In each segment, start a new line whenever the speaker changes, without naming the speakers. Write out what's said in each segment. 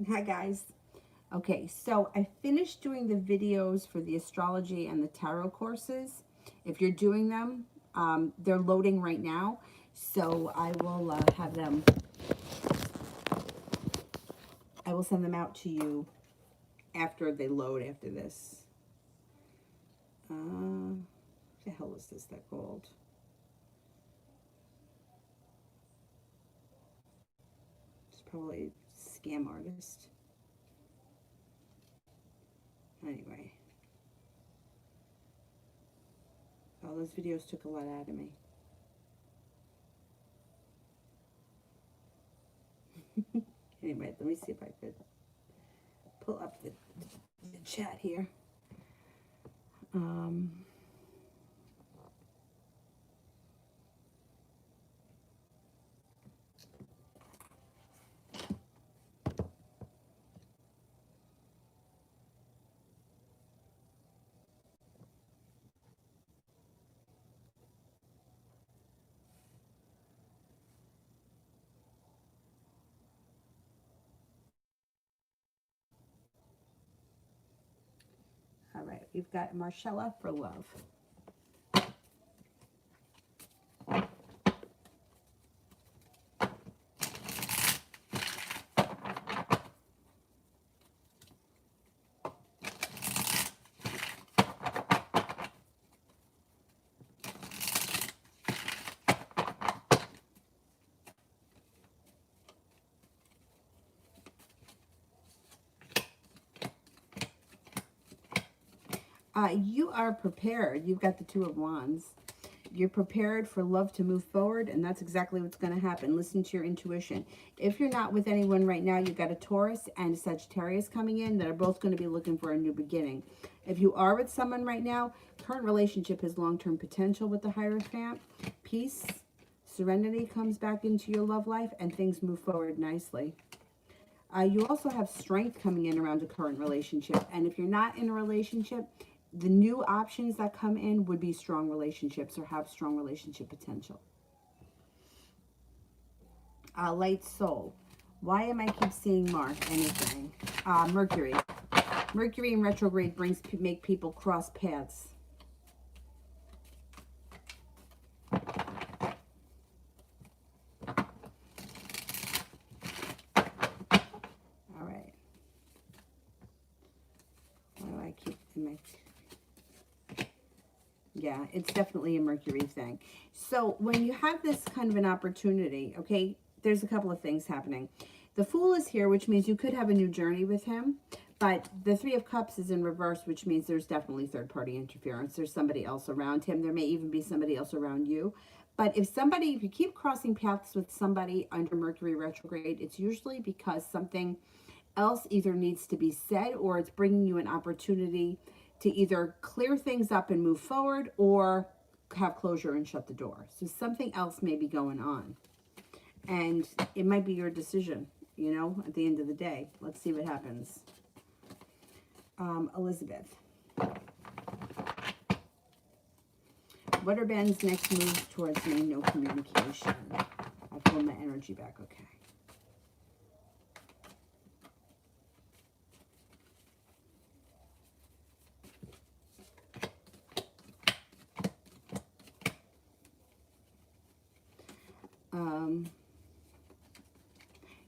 Hi guys. Okay, so I finished doing the videos for the astrology and the tarot courses. If you're doing them, they're loading right now. So I will send them out to you after they load after this. What the hell is this that called? It's probably a scam artist. Anyway. Oh, those videos took a lot out of me. Anyway, let me see if I could pull up the chat here. All right, we've got Marcella for love. You are prepared. You've got the Two of Wands. You're prepared for love to move forward, and that's exactly what's going to happen. Listen to your intuition. If you're not with anyone right now, you've got a Taurus and a Sagittarius coming in that are both going to be looking for a new beginning. If you are with someone right now, current relationship has long-term potential with the Hierophant. Peace, serenity comes back into your love life, and things move forward nicely. You also have strength coming in around a current relationship. And if you're not in a relationship, the new options that come in would be strong relationships or have strong relationship potential. Light soul. Why am I keep seeing anything? Mercury. Mercury in retrograde make people cross paths. All right. Why do I keep Yeah, it's definitely a Mercury thing. So when you have this kind of an opportunity, okay, there's a couple of things happening. The Fool is here, which means you could have a new journey with him. But the Three of Cups is in reverse, which means there's definitely third-party interference. There's somebody else around him. There may even be somebody else around you. But if you keep crossing paths with somebody under Mercury retrograde, it's usually because something else either needs to be said or it's bringing you an opportunity to either clear things up and move forward or have closure and shut the door. So something else may be going on. And it might be your decision, you know, at the end of the day. Let's see what happens. Elizabeth. What are Ben's next moves towards me? No communication. I pull my energy back. Okay.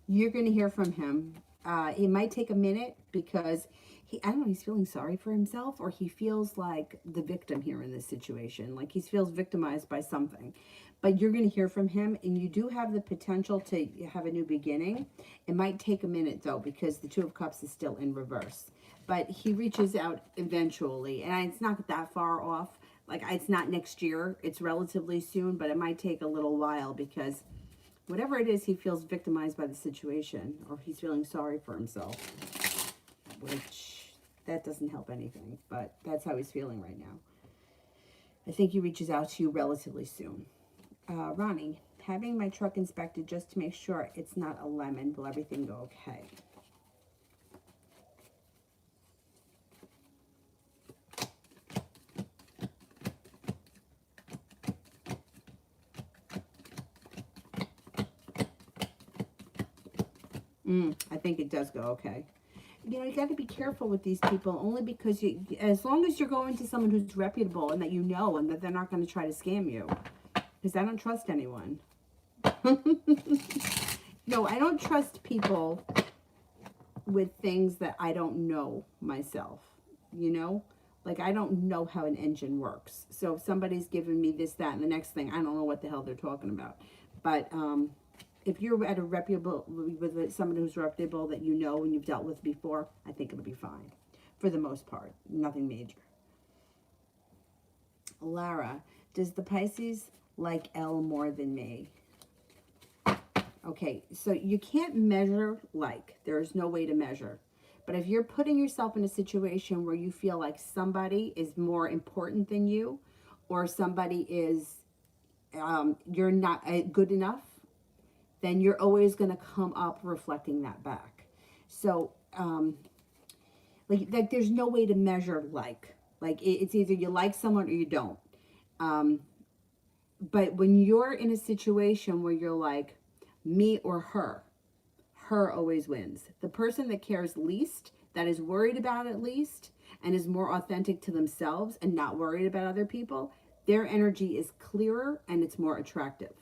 You're going to hear from him. It might take a minute because I don't know, he's feeling sorry for himself, or he feels like the victim here in this situation. Like he feels victimized by something. But you're going to hear from him, and you do have the potential to have a new beginning. It might take a minute, though, because the Two of Cups is still in reverse. But he reaches out eventually, and it's not that far off. Like, it's not next year. It's relatively soon, but it might take a little while because whatever it is, he feels victimized by the situation, or he's feeling sorry for himself, which that doesn't help anything, but that's how he's feeling right now. I think he reaches out to you relatively soon. Ronnie, having my truck inspected just to make sure it's not a lemon. Will everything go okay? I think it does go okay. You know, you got to be careful with these people, only because as long as you're going to someone who's reputable and that you know and that they're not going to try to scam you, because I don't trust anyone. No, I don't trust people with things that I don't know myself, you know? Like, I don't know how an engine works. So if somebody's giving me this, that, and the next thing, I don't know what the hell they're talking about. But if you're at a reputable, with someone who's reputable that you know and you've dealt with before, I think it'll be fine. For the most part, nothing major. Lara, does the Pisces like Elle more than me? Okay, so you can't measure like. There is no way to measure. But if you're putting yourself in a situation where you feel like somebody is more important than you, or somebody is, you're not good enough, then you're always going to come up reflecting that back. So, like there's no way to measure like. Like, it's either you like someone or you don't. But when you're in a situation where you're like, me or her always wins. The person that cares least, that is worried about it least, and is more authentic to themselves and not worried about other people, their energy is clearer and it's more attractive.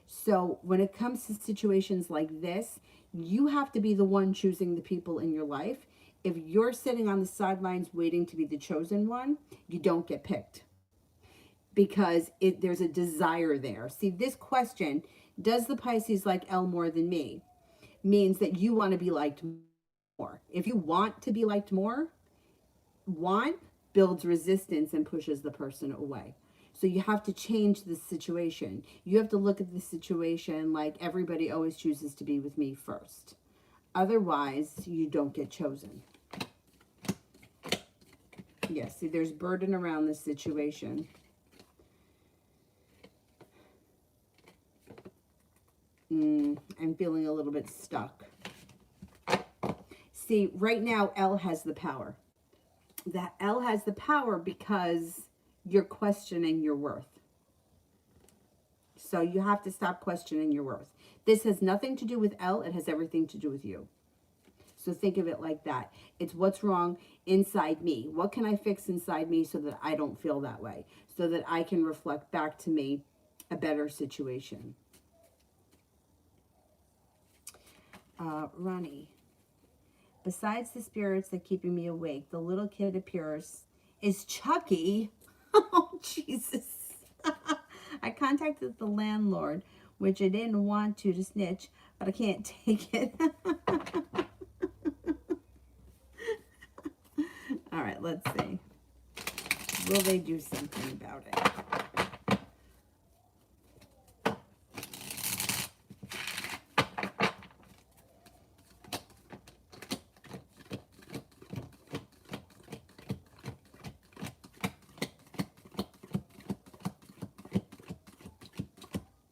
So when it comes to situations like this, you have to be the one choosing the people in your life. If you're sitting on the sidelines waiting to be the chosen one, you don't get picked, because there's a desire there. See, this question, does the Pisces like Elle more than me, means that you want to be liked more. If you want to be liked more, want builds resistance and pushes the person away. So you have to change the situation. You have to look at the situation like everybody always chooses to be with me first. Otherwise, you don't get chosen. Yes, see, there's burden around this situation. I'm feeling a little bit stuck. See, right now, Elle has the power. That Elle has the power because you're questioning your worth. So you have to stop questioning your worth. This has nothing to do with Elle. It has everything to do with you. So think of it like that. It's what's wrong inside me. What can I fix inside me so that I don't feel that way? So that I can reflect back to me a better situation. Ronnie, besides the spirits that keeping me awake, the little kid appears is Chucky. Oh, Jesus. I contacted the landlord, which I didn't want to snitch, but I can't take it. All right, let's see. Will they do something about it?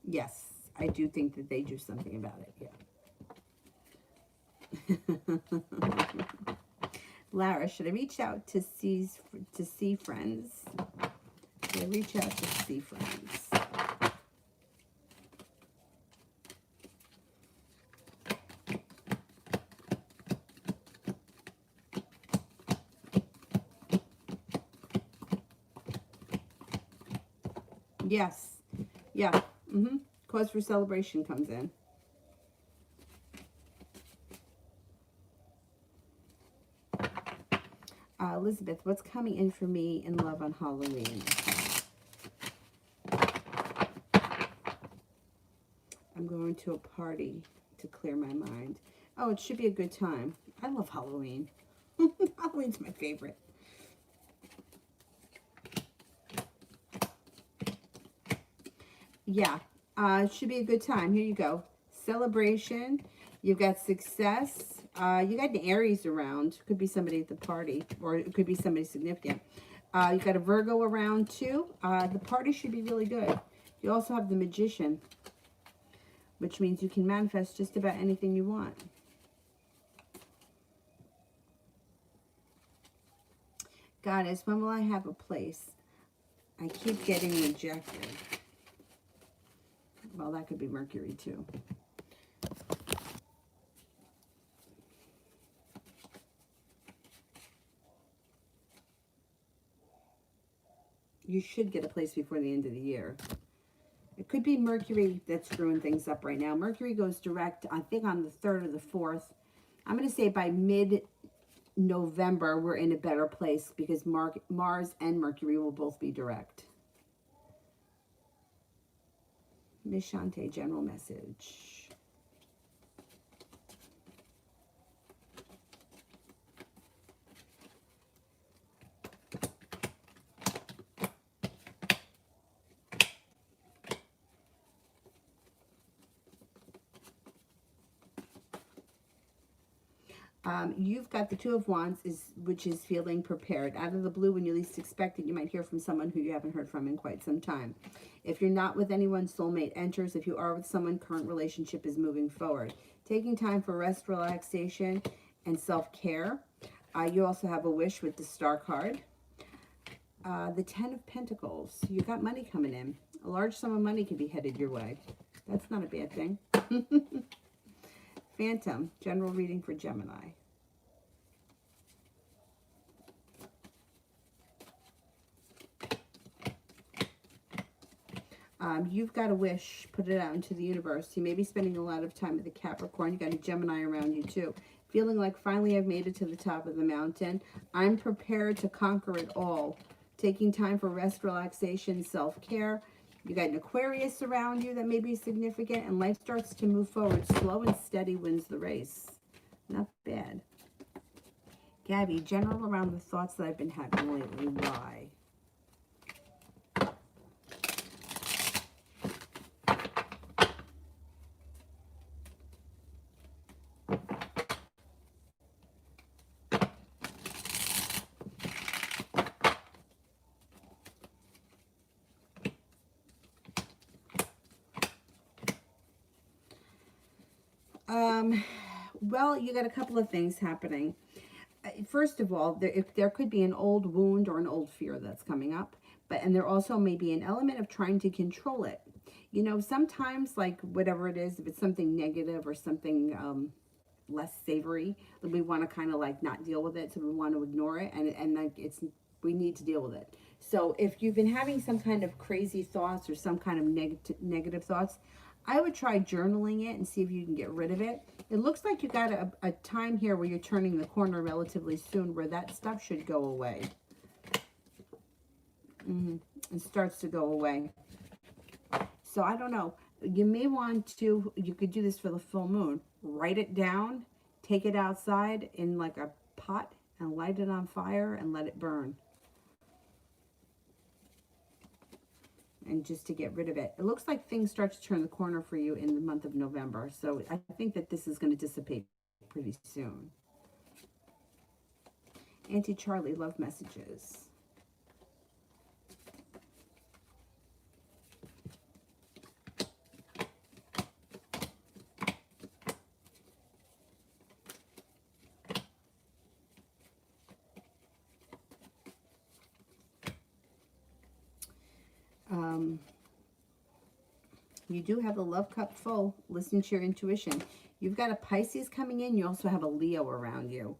Yes, I do think that they do something about it, yeah. Lara, should I reach out to see friends? Should I reach out to see friends? Yes. Yeah. Cause for celebration comes in. Elizabeth, what's coming in for me in love on Halloween? I'm going to a party to clear my mind. Oh, it should be a good time. I love Halloween. Halloween's my favorite. Yeah, it should be a good time. Here you go. Celebration. You've got success. You got an Aries around. Could be somebody at the party, or it could be somebody significant. You got a Virgo around too. The party should be really good. You also have the Magician, which means you can manifest just about anything you want. Goddess, when will I have a place? I keep getting rejected. Well, that could be Mercury too. you should get a place before the end of the year. It could be Mercury that's screwing things up right now. Mercury goes direct, I think, on the 3rd or the 4th. I'm going to say by mid-November, we're in a better place because Mars and Mercury will both be direct. Miss Shante, general message. You've got the Two of Wands, which is feeling prepared. Out of the blue, when you least expect it, you might hear from someone who you haven't heard from in quite some time. If you're not with anyone, soulmate enters. If you are with someone, current relationship is moving forward. Taking time for rest, relaxation, and self-care. You also have a wish with the Star card. The Ten of Pentacles. You got money coming in. A large sum of money could be headed your way. That's not a bad thing. Phantom, general reading for Gemini. You've got a wish, put it out into the universe. You may be spending a lot of time with the Capricorn. You got a Gemini around you too. Feeling like finally I've made it to the top of the mountain. I'm prepared to conquer it all. Taking time for rest, relaxation, self-care. You got an Aquarius around you that may be significant, and life starts to move forward. Slow and steady wins the race. Not bad. Gabby, general around the thoughts that I've been having lately. Why? Well, you got a couple of things happening. First of all, there could be an old wound or an old fear that's coming up, and there also may be an element of trying to control it. You know, sometimes, like, whatever it is, if it's something negative or something less savory, then we want to kind of like not deal with it, so we want to ignore it, and like we need to deal with it. So if you've been having some kind of crazy thoughts or some kind of negative thoughts, I would try journaling it and see if you can get rid of it. It looks like you got a time here where you're turning the corner relatively soon where that stuff should go away. It starts to go away. So I don't know. You may want to, you could do this for the full moon. Write it down, take it outside in like a pot and light it on fire and let it burn. And just to get rid of it. It looks like things start to turn the corner for you in the month of November. So I think that this is going to dissipate pretty soon. Auntie Charlie, love messages. You do have the love cup full. Listen to your intuition. You've got a Pisces coming in. You also have a Leo around you.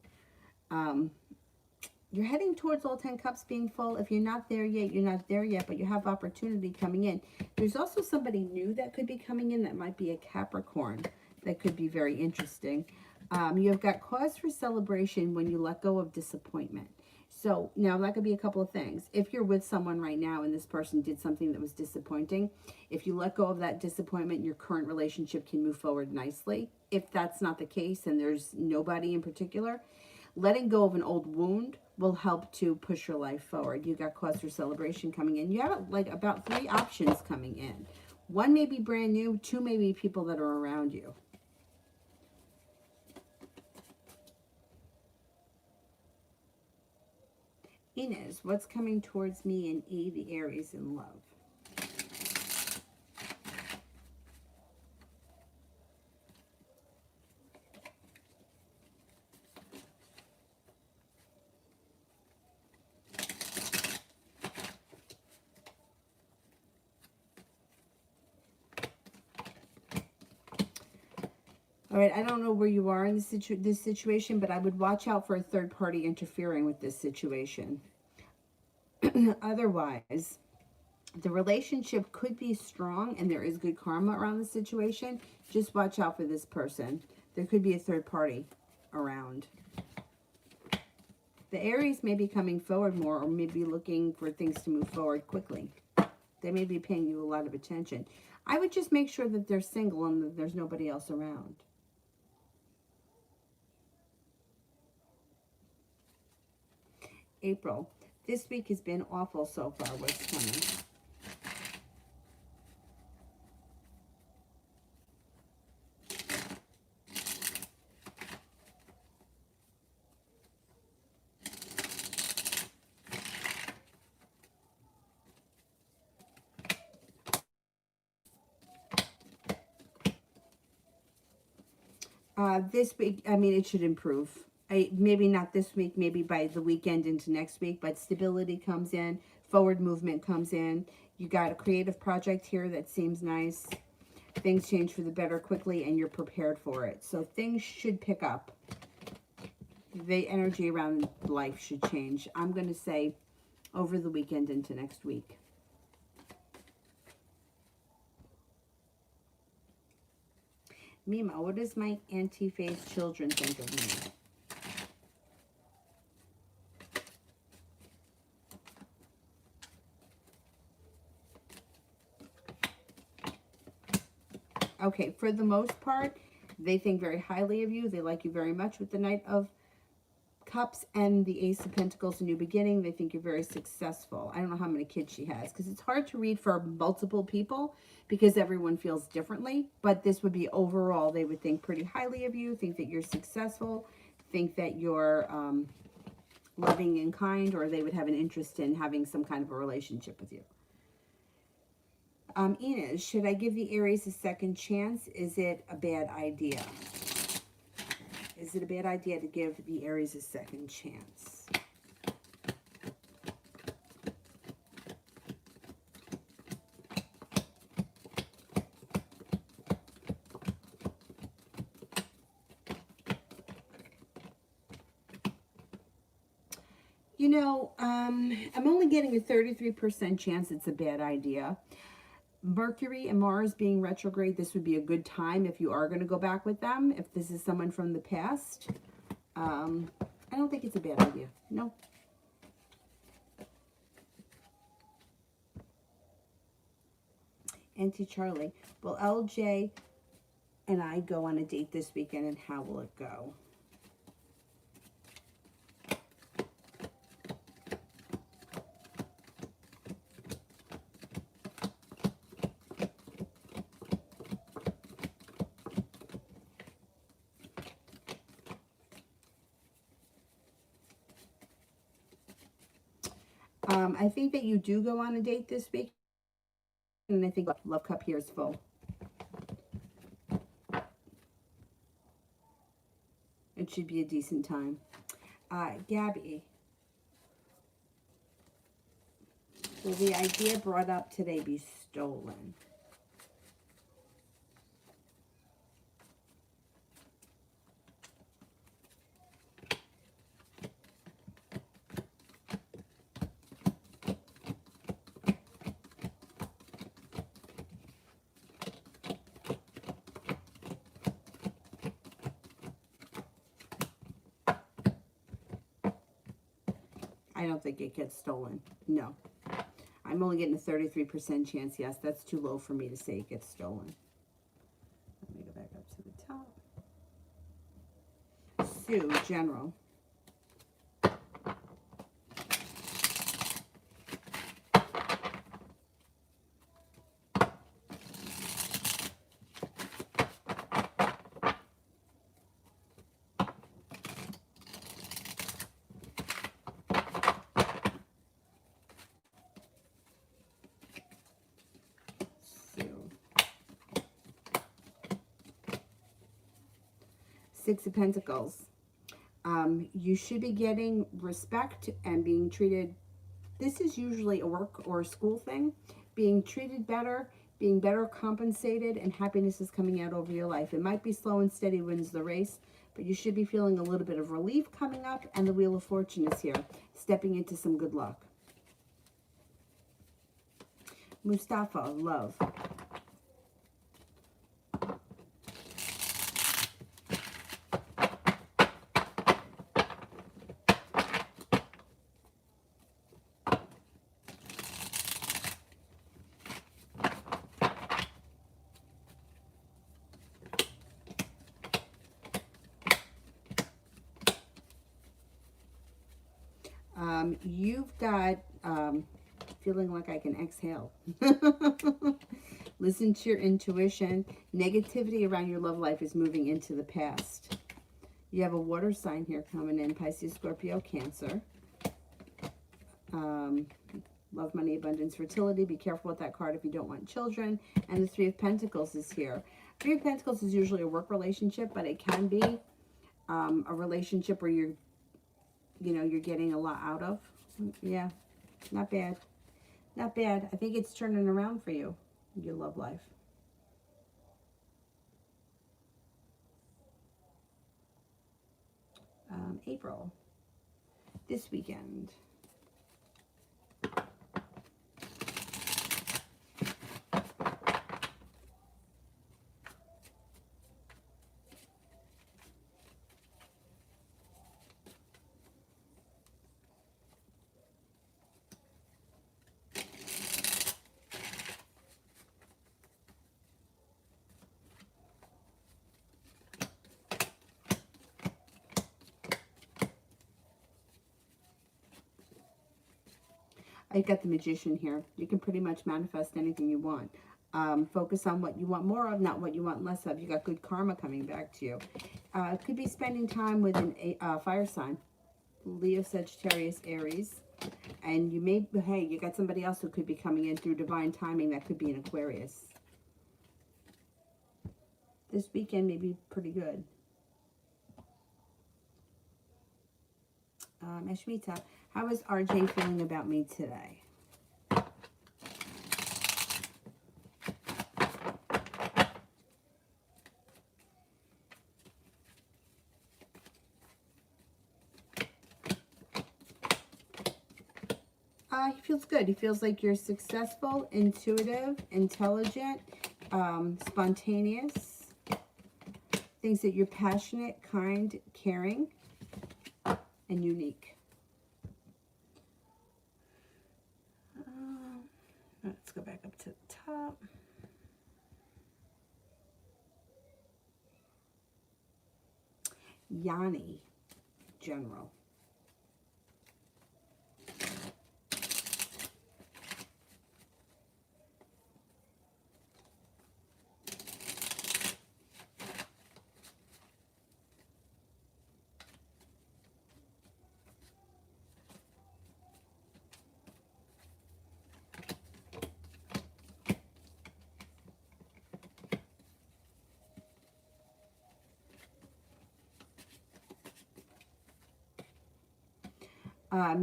You're heading towards all 10 cups being full. If you're not there yet, you're not there yet, but you have opportunity coming in. There's also somebody new that could be coming in that might be a Capricorn. That could be very interesting. You've got cause for celebration when you let go of disappointment. So now that could be a couple of things. If you're with someone right now and this person did something that was disappointing, if you let go of that disappointment, your current relationship can move forward nicely. If that's not the case and there's nobody in particular, letting go of an old wound will help to push your life forward. You got cause for celebration coming in. You have like about 3 options coming in. 1 may be brand new, 2 may be people that are around you. Inez, what's coming towards me in the Aries in love? All right, I don't know where you are in this situation, but I would watch out for a third party interfering with this situation. Otherwise, The relationship could be strong and there is good karma around the situation. Just watch out for this person. There could be a third party around. The Aries may be coming forward more or may be looking for things to move forward quickly. They may be paying you a lot of attention. I would just make sure that they're single and that there's nobody else around. April. This week has been awful so far. What's coming? This week, I mean, it should improve. Maybe not this week, maybe by the weekend into next week, but stability comes in, forward movement comes in. You got a creative project here that seems nice. Things change for the better quickly and you're prepared for it. So things should pick up. The energy around life should change. I'm going to say over the weekend into next week. Mima, what does my anti-phase children think of me? Okay, for the most part, they think very highly of you. They like you very much with the Knight of Cups and the Ace of Pentacles, a new beginning. They think you're very successful. I don't know how many kids she has because it's hard to read for multiple people because everyone feels differently. But this would be overall, they would think pretty highly of you, think that you're successful, think that you're loving and kind, or they would have an interest in having some kind of a relationship with you. Inez, should I give the Aries a second chance? Is it a bad idea? Is it a bad idea to give the Aries a second chance? You know, I'm only getting a 33% chance it's a bad idea. Mercury and Mars being retrograde, this would be a good time if you are going to go back with them. If this is someone from the past, I don't think it's a bad idea. No. Auntie Charlie, will LJ and I go on a date this weekend, and how will it go? I think that you do go on a date this week, and I think Love Cup here is full. It should be a decent time. Gabby, will the idea brought up today be stolen? I don't think it gets stolen. No. I'm only getting a 33% chance. Yes, that's too low for me to say it gets stolen. Let me go back up to the top. Sue, General. Six of Pentacles. You should be getting respect and being treated. This is usually a work or a school thing. Being treated better, being better compensated, and happiness is coming out over your life. It might be slow and steady wins the race, but you should be feeling a little bit of relief coming up, and the Wheel of Fortune is here, stepping into some good luck. Mustafa, love. You've got feeling like I can exhale. Listen to your intuition. Negativity around your love life is moving into the past. You have a water sign here coming in, Pisces, Scorpio, Cancer. Love, money, abundance, fertility. Be careful with that card if you don't want children. And the Three of Pentacles is here. Three of Pentacles is usually a work relationship, but it can be a relationship where you're getting a lot out of. Yeah, not bad. Not bad. I think it's turning around for you, your love life. April, this weekend. I got the Magician here. You can pretty much manifest anything you want. Focus on what you want more of, not what you want less of. You got good karma coming back to you. Could be spending time with a fire sign. Leo, Sagittarius, Aries. And you may, hey, you got somebody else who could be coming in through divine timing. That could be an Aquarius. This weekend may be pretty good. Ashmita, how is RJ feeling about me today? He feels good. He feels like you're successful, intuitive, intelligent, spontaneous. Thinks that you're passionate, kind, caring, and unique. Let's go back up to the top. Yanni, General.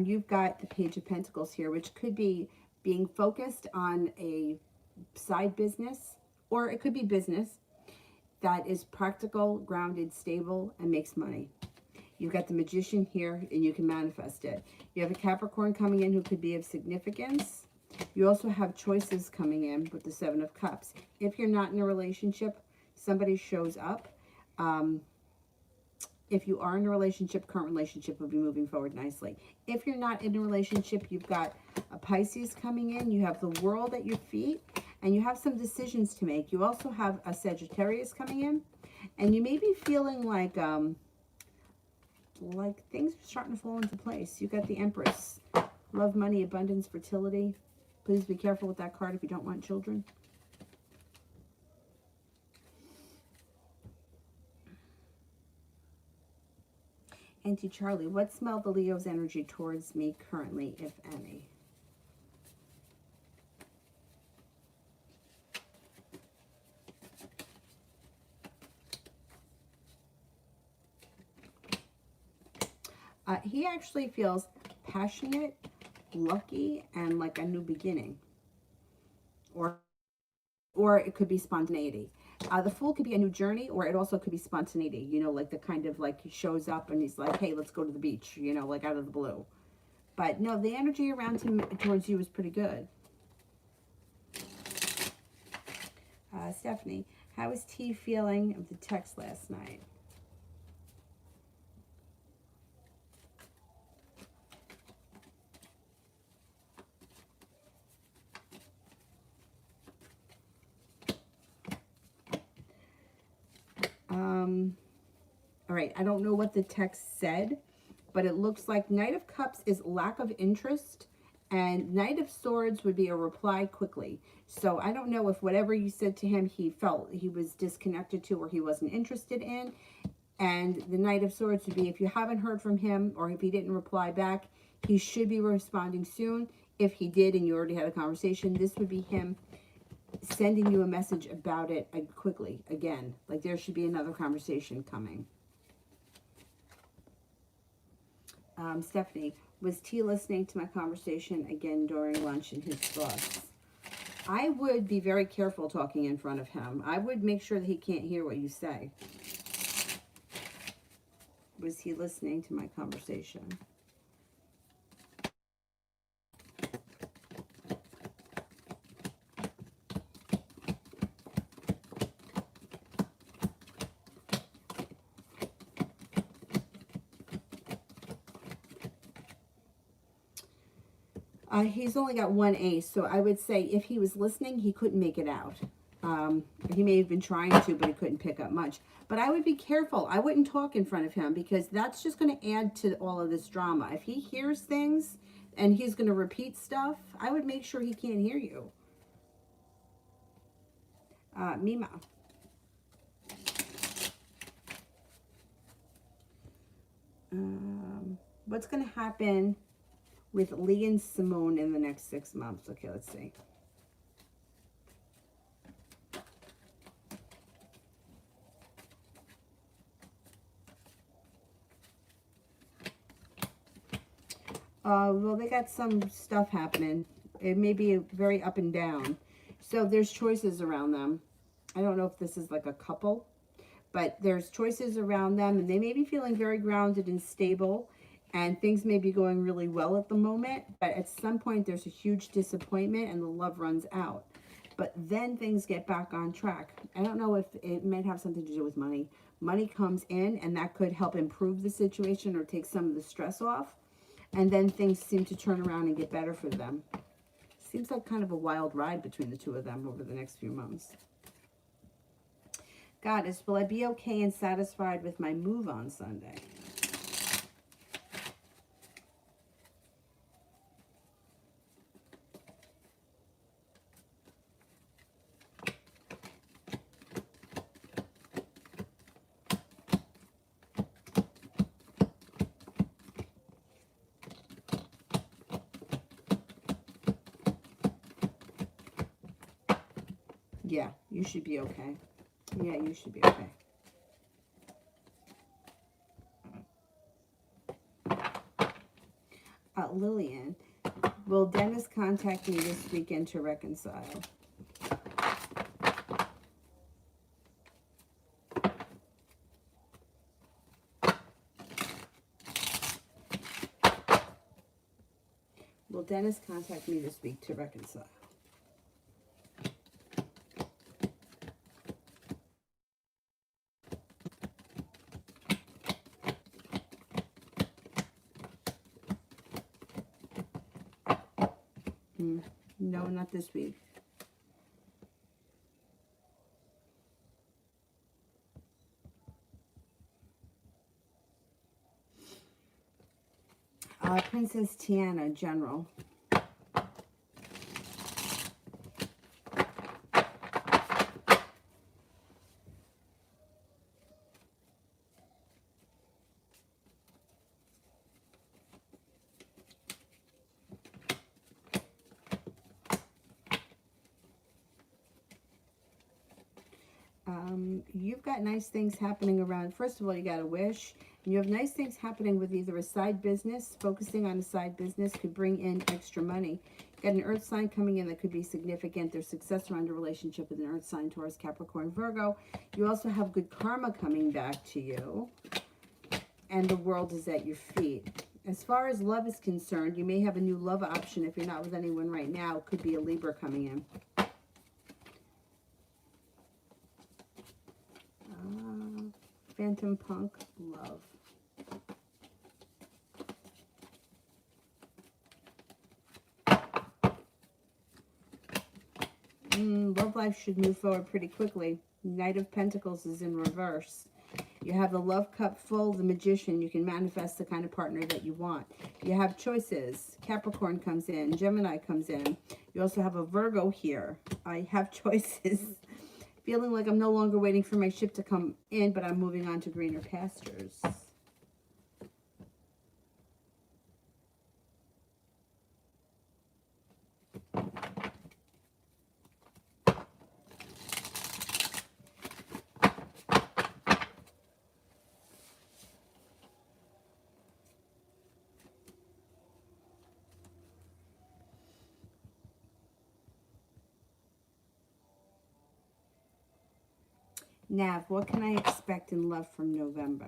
You've got the Page of Pentacles here, which could be being focused on a side business, or it could be business that is practical, grounded, stable, and makes money. You've got the Magician here, and you can manifest it. You have a Capricorn coming in who could be of significance. You also have choices coming in with the Seven of Cups. If you're not in a relationship, somebody shows up. If you are in a relationship, current relationship will be moving forward nicely. If you're not in a relationship, you've got a Pisces coming in. You have the World at your feet, and you have some decisions to make. You also have a Sagittarius coming in, and you may be feeling like things are starting to fall into place. You got the Empress. Love, money, abundance, fertility. Please be careful with that card if you don't want children. Auntie Charlie, what smell the Leo's energy towards me currently, if any? He actually feels passionate, lucky, and like a new beginning. Or it could be spontaneity. The Fool could be a new journey, or it also could be spontaneity. You know, like the kind of like he shows up and he's like, hey, let's go to the beach, you know, like out of the blue. But no, the energy around him towards you is pretty good. Stephanie, how is T feeling of the text last night? All right, I don't know what the text said, but it looks like Knight of Cups is lack of interest, and Knight of Swords would be a reply quickly. So I don't know if whatever you said to him, he felt he was disconnected to or he wasn't interested in. And the Knight of Swords would be if you haven't heard from him or if he didn't reply back, he should be responding soon. If he did and you already had a conversation, this would be him sending you a message about it quickly. Again, like there should be another conversation coming. Stephanie, was T listening to my conversation again during lunch in his thoughts? I would be very careful talking in front of him. I would make sure that he can't hear what you say. Was he listening to my conversation? He's only got one ace, so I would say if he was listening, he couldn't make it out. He may have been trying to, but he couldn't pick up much. But I would be careful. I wouldn't talk in front of him because that's just going to add to all of this drama. If he hears things and he's going to repeat stuff, I would make sure he can't hear you. Mima. What's going to happen with Lee and Simone in the next 6 months? Okay, let's see. Well, they got some stuff happening. It may be very up and down. So there's choices around them. I don't know if this is like a couple, but there's choices around them, and they may be feeling very grounded and stable, and things may be going really well at the moment, but at some point there's a huge disappointment and the love runs out. But then things get back on track. I don't know if it might have something to do with money. Money comes in, and that could help improve the situation or take some of the stress off. And then things seem to turn around and get better for them. Seems like kind of a wild ride between the two of them over the next few months. Goddess, will I be okay and satisfied with my move on Sunday? Yeah, you should be okay. Yeah, you should be okay. Lillian, will Dennis contact me this weekend to reconcile? Will Dennis contact me this week to reconcile? No, not this week. Princess Tiana, General. You've got nice things happening around. First of all, you got a wish. And you have nice things happening with either a side business. Focusing on a side business could bring in extra money. You got an earth sign coming in that could be significant. There's success around a relationship with an earth sign, Taurus, Capricorn, Virgo. You also have good karma coming back to you. And the world is at your feet. As far as love is concerned, you may have a new love option. If you're not with anyone right now, it could be a Libra coming in. Phantom Punk, love. Love life should move forward pretty quickly. Knight of Pentacles is in reverse. You have the love cup full, the Magician. You can manifest the kind of partner that you want. You have choices. Capricorn comes in. Gemini comes in. You also have a Virgo here. I have choices. Feeling like I'm no longer waiting for my ship to come in, but I'm moving on to greener pastures. Nav, what can I expect in love from November?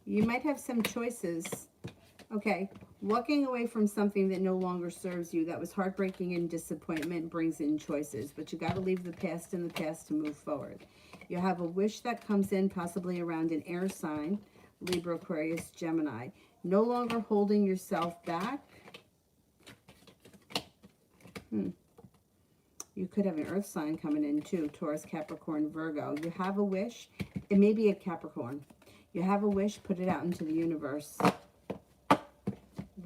You might have some choices. Okay, walking away from something that no longer serves you, that was heartbreaking and disappointment, brings in choices. But you got to leave the past in the past to move forward. You have a wish that comes in possibly around an air sign, Libra, Aquarius, Gemini. No longer holding yourself back. You could have an earth sign coming in too, Taurus, Capricorn, Virgo. You have a wish. It may be a Capricorn. You have a wish, put it out into the universe.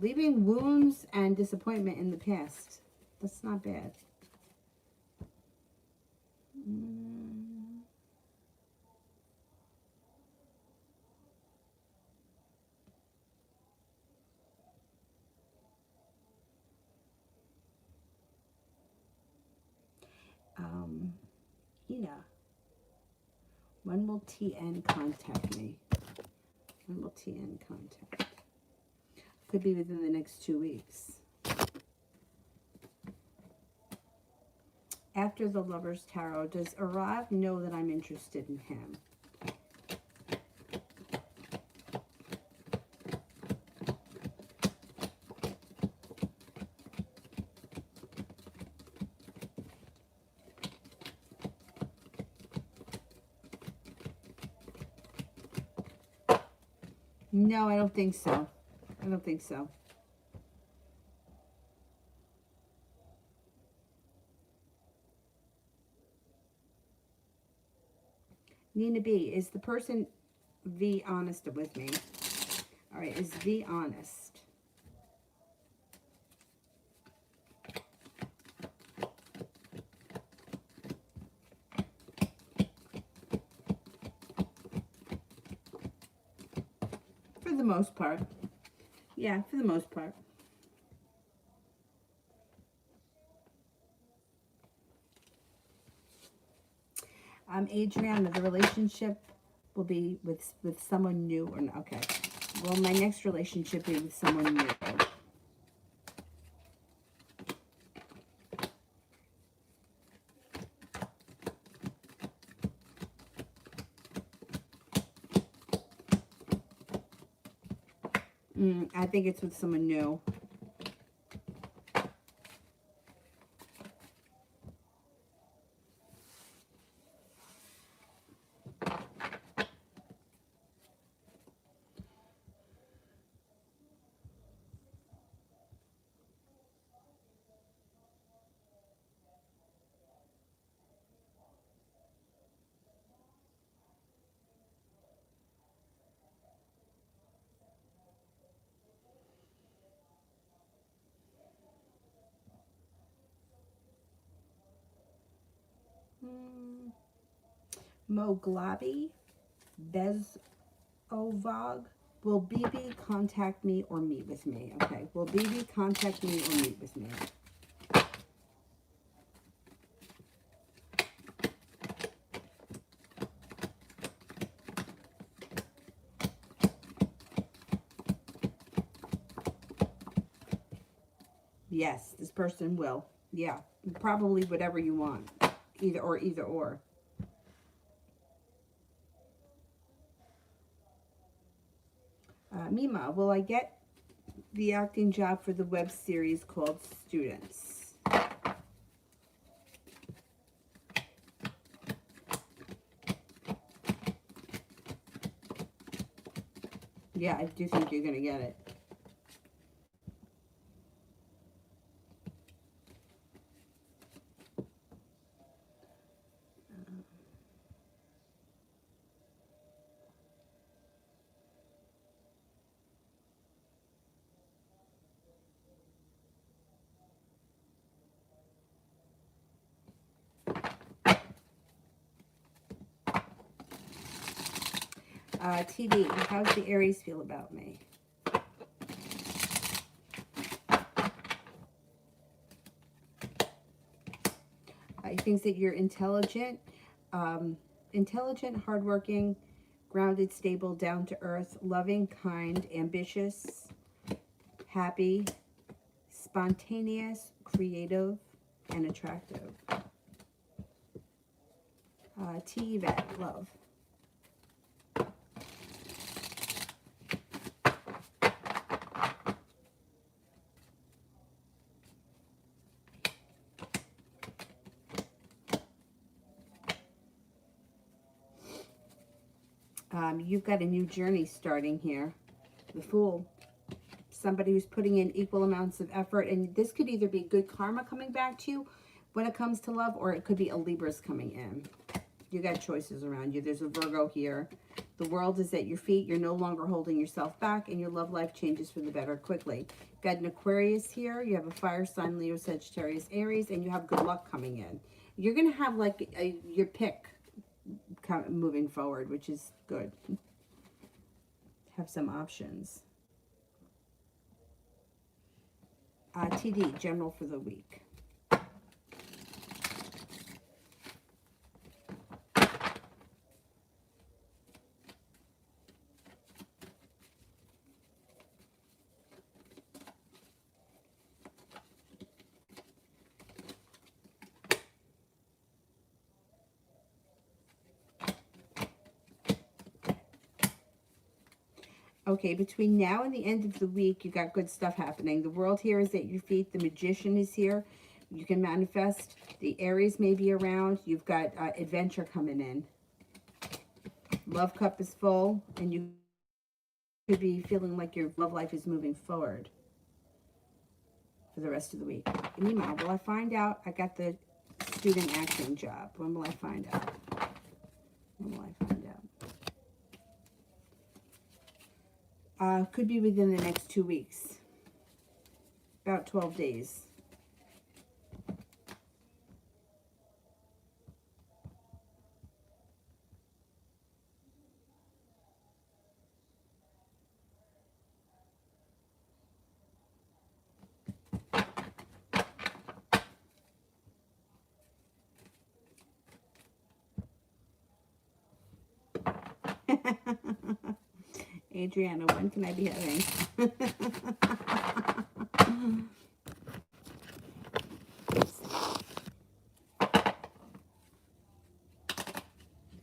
Leaving wounds and disappointment in the past. That's not bad. Ina, when will TN contact me? When will TN contact? Could be within the next 2 weeks. After the Lover's Tarot, does Arav know that I'm interested in him? No, I don't think so. I don't think so. Nina B, is the person V honest with me? All right, is V honest? For the most part. Yeah, for the most part. Adriana, the relationship will be with someone new or not? Okay. Will my next relationship be with someone new? I think it's with someone new. Moglabi, Bezovog. Will BB contact me or meet with me? Okay. Will BB contact me or meet with me? Yes, this person will. Yeah, probably whatever you want. Either or, either or. Mima, will I get the acting job for the web series called Students. Yeah, I do think you're going to get it. TV, how's the Aries feel about me? He thinks that you're intelligent, hardworking, grounded, stable, down to earth, loving, kind, ambitious, happy, spontaneous, creative, and attractive. Yvette, love. You've got a new journey starting here. The Fool. Somebody who's putting in equal amounts of effort. And this could either be good karma coming back to you when it comes to love, or it could be a Libra's coming in. You got choices around you. There's a Virgo here. The world is at your feet. You're no longer holding yourself back, and your love life changes for the better quickly. Got an Aquarius here. You have a fire sign, Leo, Sagittarius, Aries, and you have good luck coming in. You're going to have like your pick moving forward, which is good. Have some options. TD, general for the week. Okay, between now and the end of the week, you got good stuff happening. The world here is at your feet. The Magician is here. You can manifest. The Aries may be around. You've got adventure coming in. Love cup is full, and you could be feeling like your love life is moving forward for the rest of the week. Meanwhile, will I find out? I got the student acting job. When will I find out? When will I find out? Could be within the next 2 weeks. About 12 days. Adriana, when can I be having?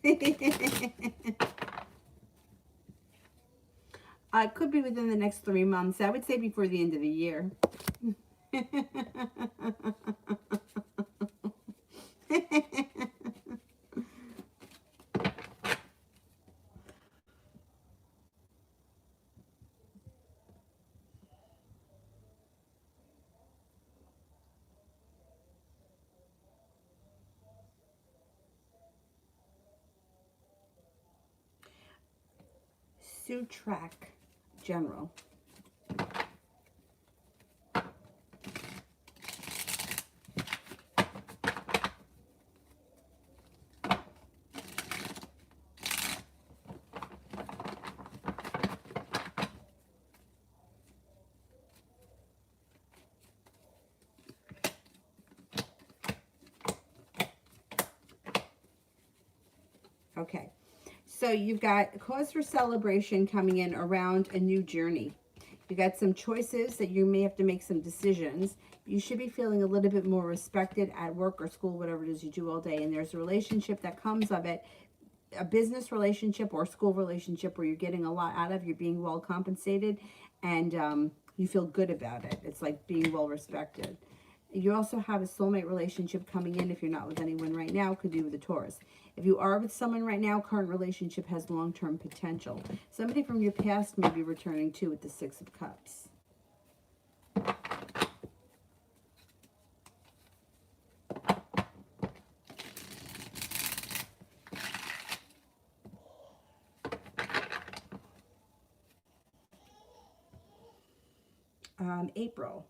It could be within the next 3 months. I would say before the end of the year. Sutrak, general. Okay, so you've got cause for celebration coming in around a new journey. You got some choices that you may have to make some decisions. You should be feeling a little bit more respected at work or school, whatever it is you do all day. And there's a relationship that comes of it, a business relationship or school relationship where you're getting a lot out of, you're being well compensated, and You feel good about it. It's like being well respected. You also have a soulmate relationship coming in if you're not with anyone right now. Could be with a Taurus. If you are with someone right now, current relationship has long-term potential. Somebody from your past may be returning too with the Six of Cups. April.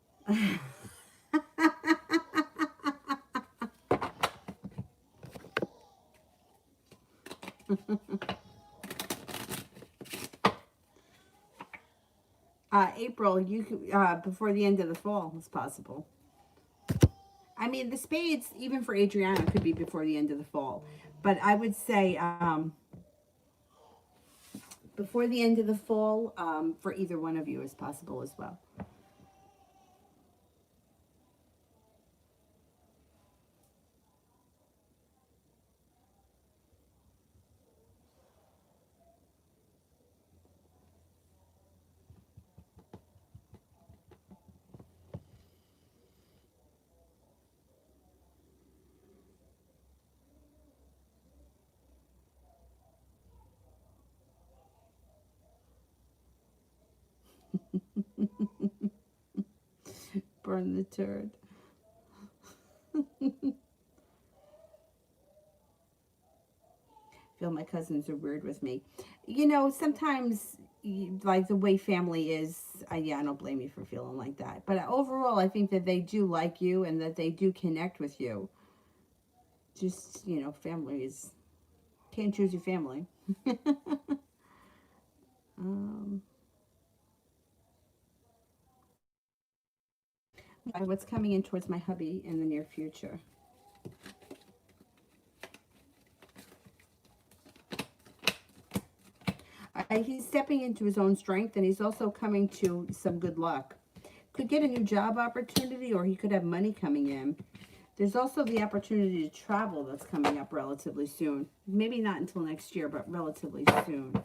April, you could, before the end of the fall is possible. I mean, the spades, even for Adriana, could be before the end of the fall. But I would say before the end of the fall, for either one of you is possible as well. Burn the turd. Feel my cousins are weird with me. You know, sometimes, like the way family is, yeah, I don't blame you for feeling like that. But overall, I think that they do like you and that they do connect with you. Just, you know, families. Can't choose your family. um, what's coming in towards my hubby in the near future? He's stepping into his own strength, and he's also coming to some good luck. Could get a new job opportunity, or he could have money coming in. There's also the opportunity to travel that's coming up relatively soon. Maybe not until next year, but relatively soon.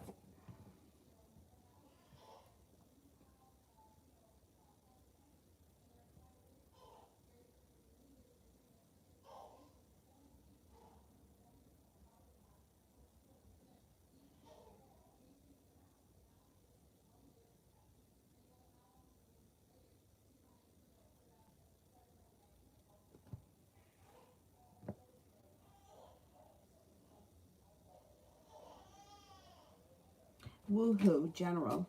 Woohoo, General.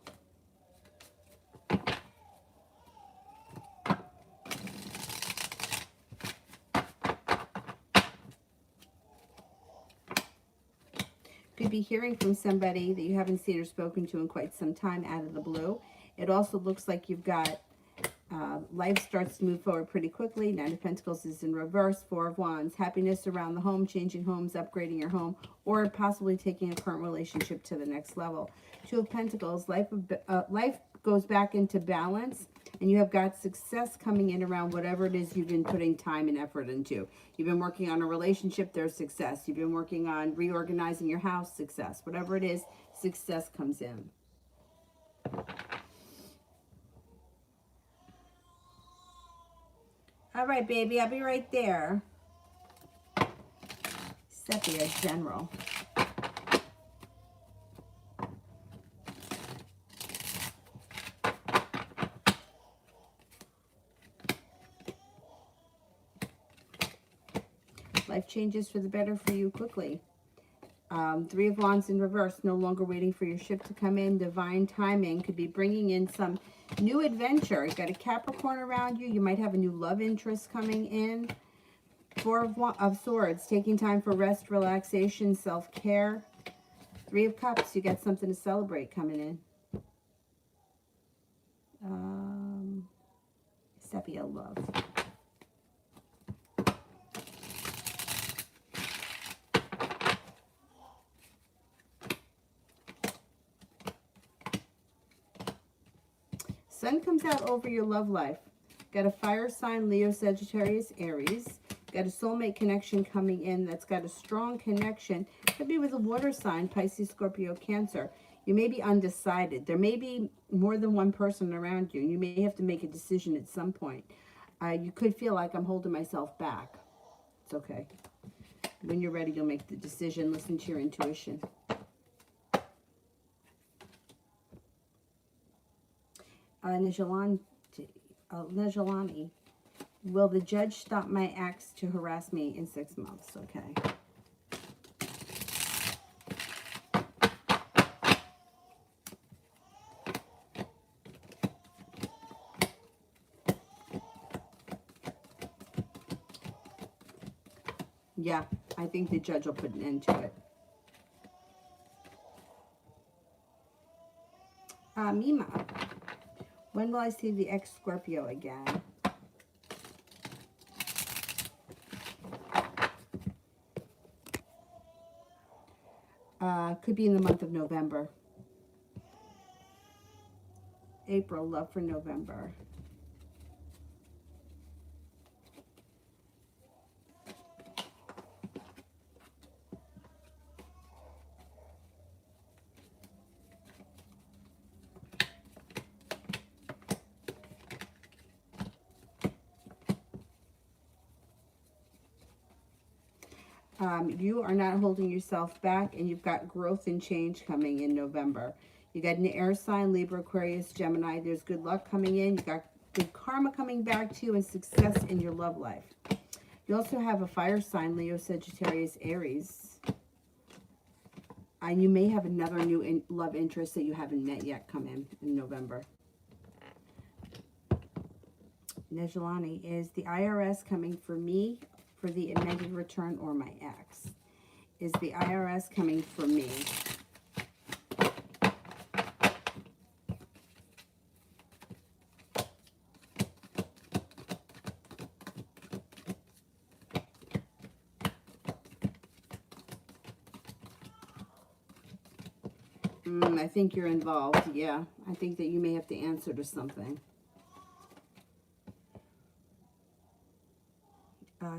Could be hearing from somebody that you haven't seen or spoken to in quite some time out of the blue. It also looks like you've got life starts to move forward pretty quickly. Nine of Pentacles is in reverse. Four of Wands. Happiness around the home, changing homes, upgrading your home, or possibly taking a current relationship to the next level. Two of Pentacles. Life goes back into balance, and you have got success coming in around whatever it is you've been putting time and effort into. You've been working on a relationship, there's success. You've been working on reorganizing your house, success. Whatever it is, success comes in. All right, baby, I'll be right there. Sepia, General. Life changes for the better for you quickly. Three of Wands in reverse, no longer waiting for your ship to come in. Divine timing could be bringing in some new adventure. You've got a Capricorn around you. You might have a new love interest coming in. Four of Swords, taking time for rest, relaxation, self-care. Three of Cups, you got something to celebrate coming in. Sepia, love. Sun comes out over your love life. Got a fire sign, Leo, Sagittarius, Aries. Got a soulmate connection coming in that's got a strong connection. Could be with a water sign, Pisces, Scorpio, Cancer. You may be undecided. There may be more than one person around you. You may have to make a decision at some point. You could feel like I'm holding myself back. It's okay. When you're ready, you'll make the decision. Listen to your intuition. Nejalani, will the judge stop my acts to harass me in 6 months? Okay. Yeah, I think the judge will put an end to it. Mima, when will I see the ex-Scorpio again? Could be in the month of November. April, love for November. You are not holding yourself back, and you've got growth and change coming in November. You got an air sign, Libra, Aquarius, Gemini. There's good luck coming in. You got good karma coming back to you and success in your love life. You also have a fire sign, Leo, Sagittarius, Aries. And you may have another new love interest that you haven't met yet come in November. Nejalani, is the IRS coming for me for the amended return or my ex? Is the IRS coming for me? I think you're involved. Yeah, I think that you may have to answer to something.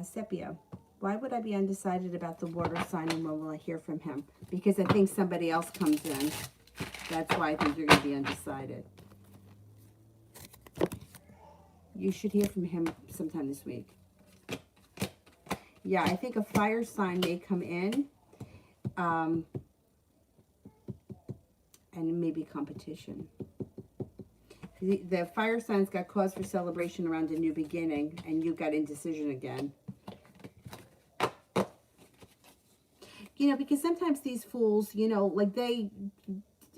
Sepia, why would I be undecided about the water sign and when will I hear from him? Because I think somebody else comes in. That's why I think you're going to be undecided. You should hear from him sometime this week. Yeah, I think a fire sign may come in. And maybe competition. The fire sign's got cause for celebration around a new beginning, and you've got indecision again. You know, because sometimes these fools, you know, like they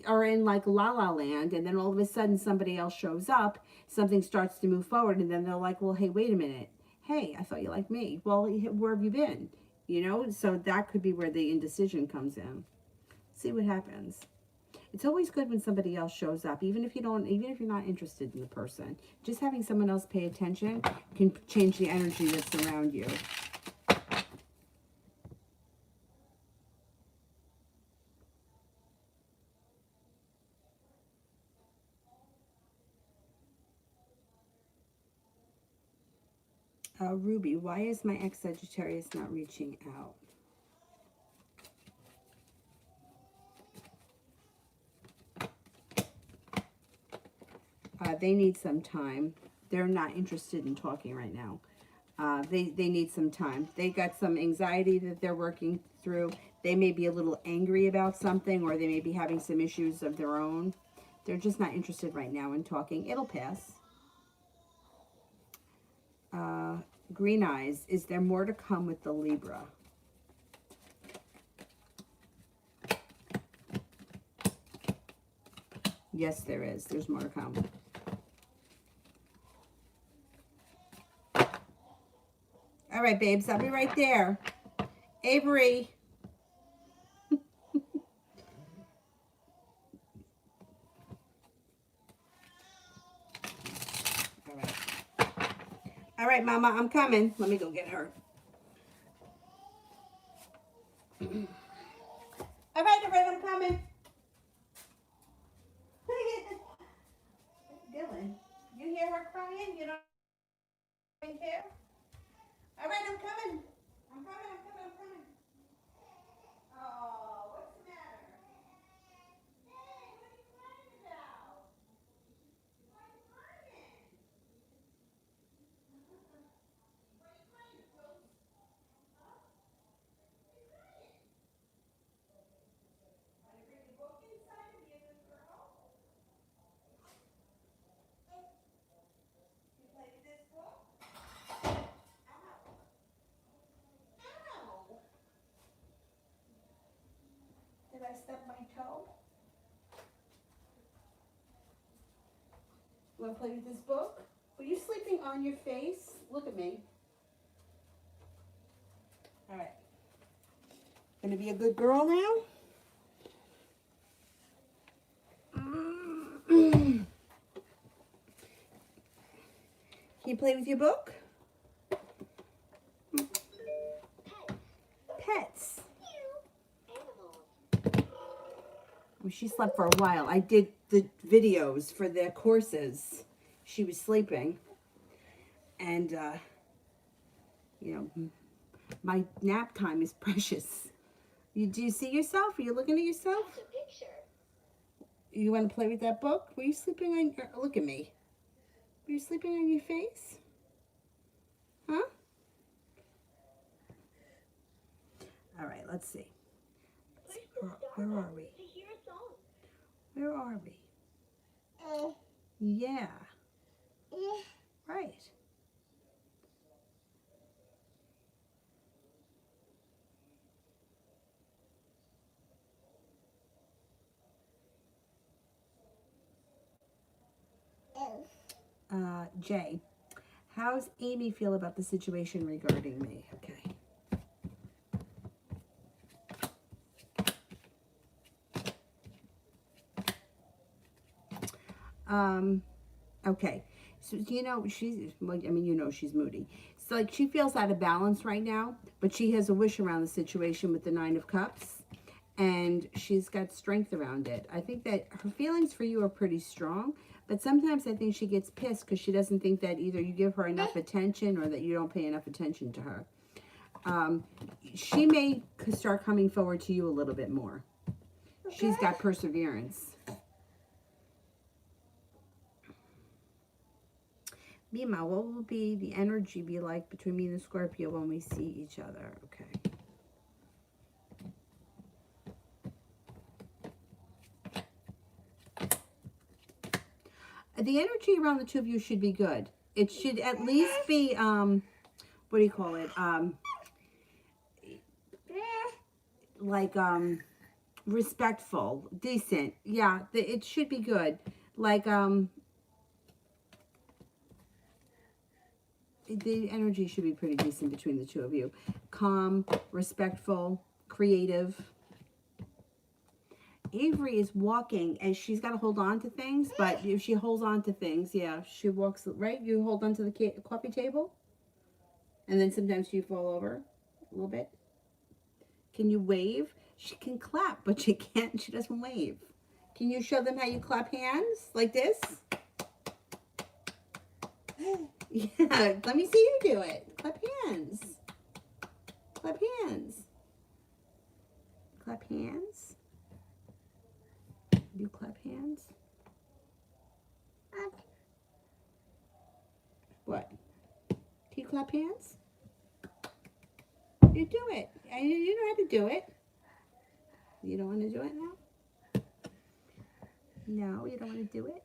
are in like la la land, and then all of a sudden somebody else shows up, something starts to move forward, and then they're like, well, hey, wait a minute. Hey, I thought you liked me. Well, where have you been? You know, so that could be where the indecision comes in. See what happens. It's always good when somebody else shows up, even if you're not interested in the person. Just having someone else pay attention can change the energy that's around you. Ruby, why is my ex-Sagittarius not reaching out? They need some time. They're not interested in talking right now. They need some time. They got some anxiety that they're working through. They may be a little angry about something, or they may be having some issues of their own. They're just not interested right now in talking. It'll pass. Green Eyes, is there more to come with the Libra? Yes, there is. There's more to come. All right, babes, I'll be right there. Avery. All right, Mama, I'm coming. Let me go get her. All right, I'm coming. Dylan, you hear her crying? You don't care? All right, I'm coming. I'm coming. Oh, what's the matter? stub my toe? You want to play with this book? Were you sleeping on your face? Look at me. All right. Gonna be a good girl now? Can you play with your book? Pets. Well, she slept for a while. I did the videos for their courses. She was sleeping. And, you know, my nap time is precious. Do you see yourself? Are you looking at yourself?
That's a picture.
You want to play with that book? Were you sleeping on your... Look at me. Were you sleeping on your face? Huh? All right, let's see. Where are we?
To hear a song.
Where are we? Yeah. Right. Jay, how's Amy feel about the situation regarding me? Okay. Okay. So, you know, she's, well, I mean, you know, she's moody. So, like, she feels out of balance right now, but she has a wish around the situation with the Nine of Cups, and she's got strength around it. I think that her feelings for you are pretty strong, but sometimes I think she gets pissed because she doesn't think that either you give her enough attention or that you don't pay enough attention to her. She may start coming forward to you a little bit more. She's got perseverance. Mima, what will be the energy be like between me and the Scorpio when we see each other? Okay. The energy around the two of you should be good. It should at least be, what do you call it? Like, respectful, decent. Yeah, it should be good. Like, the energy should be pretty decent between the two of you. Calm, respectful, creative. Avery is walking and she's got to hold on to things, but if she holds on to things, yeah, she walks, right? You hold on to the coffee table and then sometimes you fall over a little bit. Can you wave? She can clap, but she can't, she doesn't wave. Can you show them how you clap hands? Like this? Yeah, let me see you do it. Clap hands. Clap hands. Clap hands. You clap hands. What? Can you clap hands? You do it. You know how to do it. You don't want to do it now? No, you don't want to do it?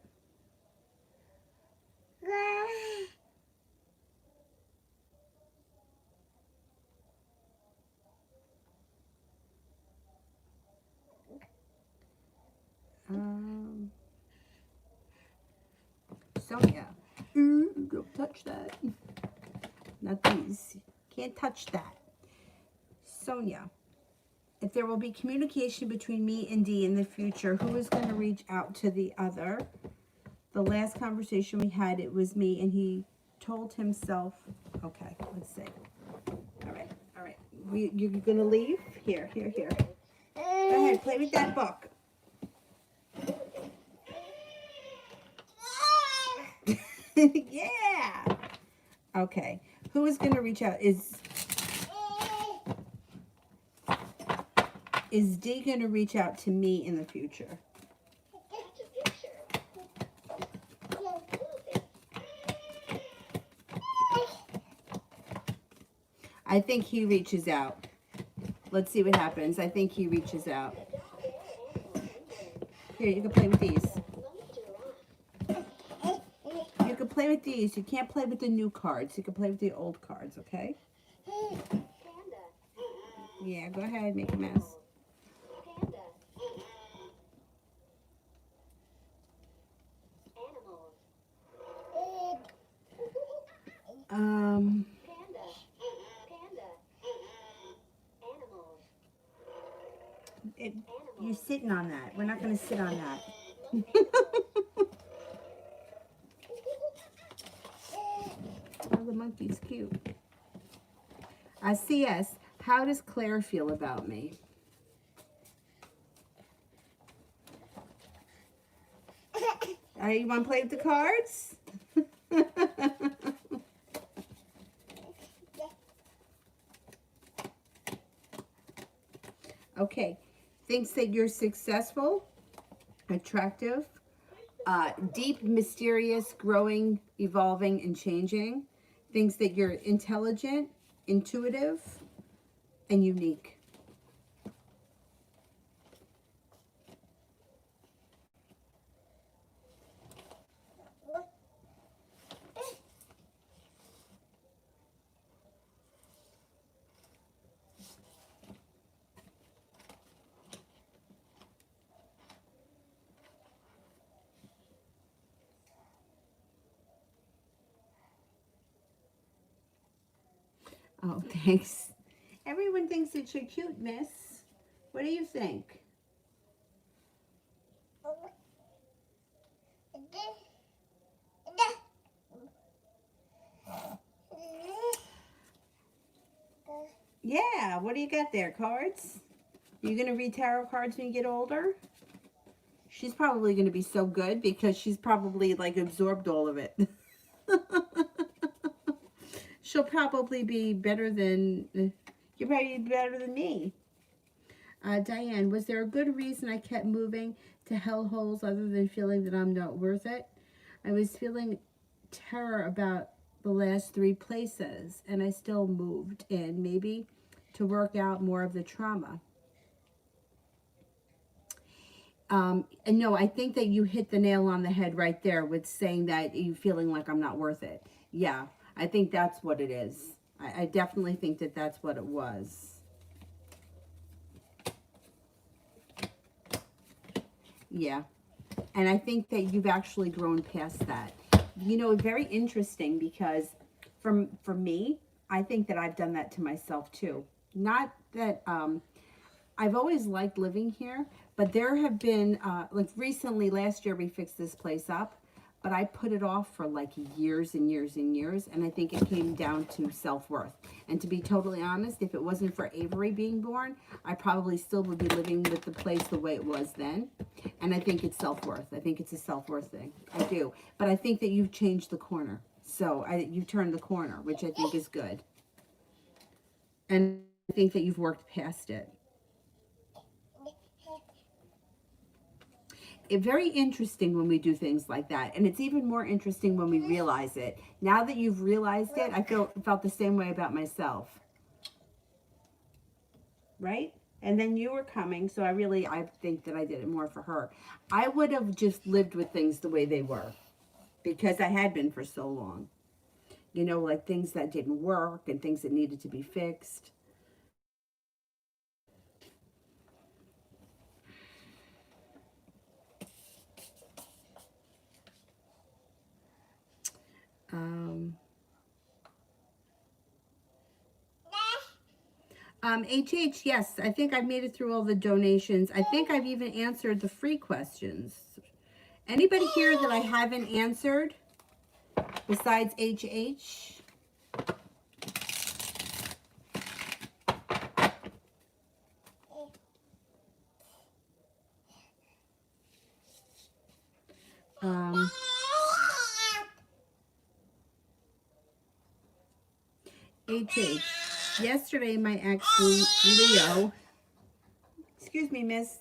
Sonia, don't touch that. Not these. Can't touch that. Sonia, if there will be communication between me and Dee in the future, who is going to reach out to the other? The last conversation we had, it was me, and he told himself, okay, let's see. All right. You're going to leave? Here. Go ahead, play with that book. Yeah. Okay. Who is going to reach out? Is Dee going to reach out to me in the future? I think he reaches out. Let's see what happens. I think he reaches out. Here, you can play with these. You can play with these. You can't play with the new cards. You can play with the old cards, okay? Yeah, go ahead. Make a mess. It, you're sitting on that. We're not going to sit on that. Oh, the monkey's cute. CS, how does Claire feel about me? You want to play with the cards? Okay. Thinks that you're successful, attractive, deep, mysterious, growing, evolving, and changing. Thinks that you're intelligent, intuitive, and unique. Oh, thanks. Everyone thinks that you're cute, miss. What do you think? Yeah, what do you got there? Cards? You gonna read tarot cards when you get older? She's probably gonna be so good because she's probably like absorbed all of it. She'll probably be better than, you're probably better than me. Diane, was there a good reason I kept moving to hellholes other than feeling that I'm not worth it? I was feeling terror about the last 3 places, and I still moved in, maybe to work out more of the trauma. And no, I think that you hit the nail on the head right there with saying that you feeling like I'm not worth it. Yeah, I think that's what it is. I definitely think that that's what it was. Yeah. And I think that you've actually grown past that. You know, very interesting because for me, I think that I've done that to myself too. Not that I've always liked living here, but there have been like recently last year we fixed this place up, but I put it off for like years and years and years, and I think it came down to self-worth. And to be totally honest, if it wasn't for Avery being born, I probably still would be living with the place the way it was then. And I think it's self-worth. I think it's a self-worth thing. I do. But I think that you've changed the corner. So you've turned the corner, which I think is good. And I think that you've worked past it. It's very interesting when we do things like that, and it's even more interesting when we realize it. Now that you've realized it, I felt the same way about myself, right? And then you were coming, so I think that I did it more for her. I would have just lived with things the way they were because I had been for so long. You know, like things that didn't work and things that needed to be fixed. HH, yes, I think I've made it through all the donations. I think I've even answered the free questions. Anybody here that I haven't answered besides HH? HH. Yesterday, my ex, Leo, excuse me, miss,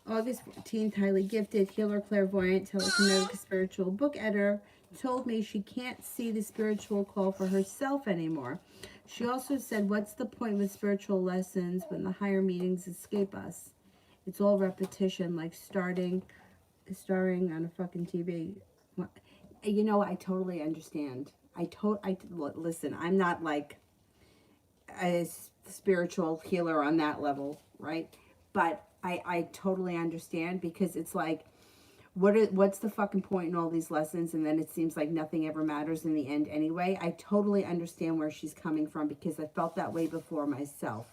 August 14th, highly gifted, healer, clairvoyant, telekinetic, spiritual book editor, told me she can't see the spiritual call for herself anymore. She also said, what's the point with spiritual lessons when the higher meanings escape us? It's all repetition, like starring on a fucking TV. You know, I totally understand. Listen, I'm not like a spiritual healer on that level, right? But I totally understand because it's like, what's the fucking point in all these lessons? And then it seems like nothing ever matters in the end anyway. I totally understand where she's coming from because I felt that way before myself.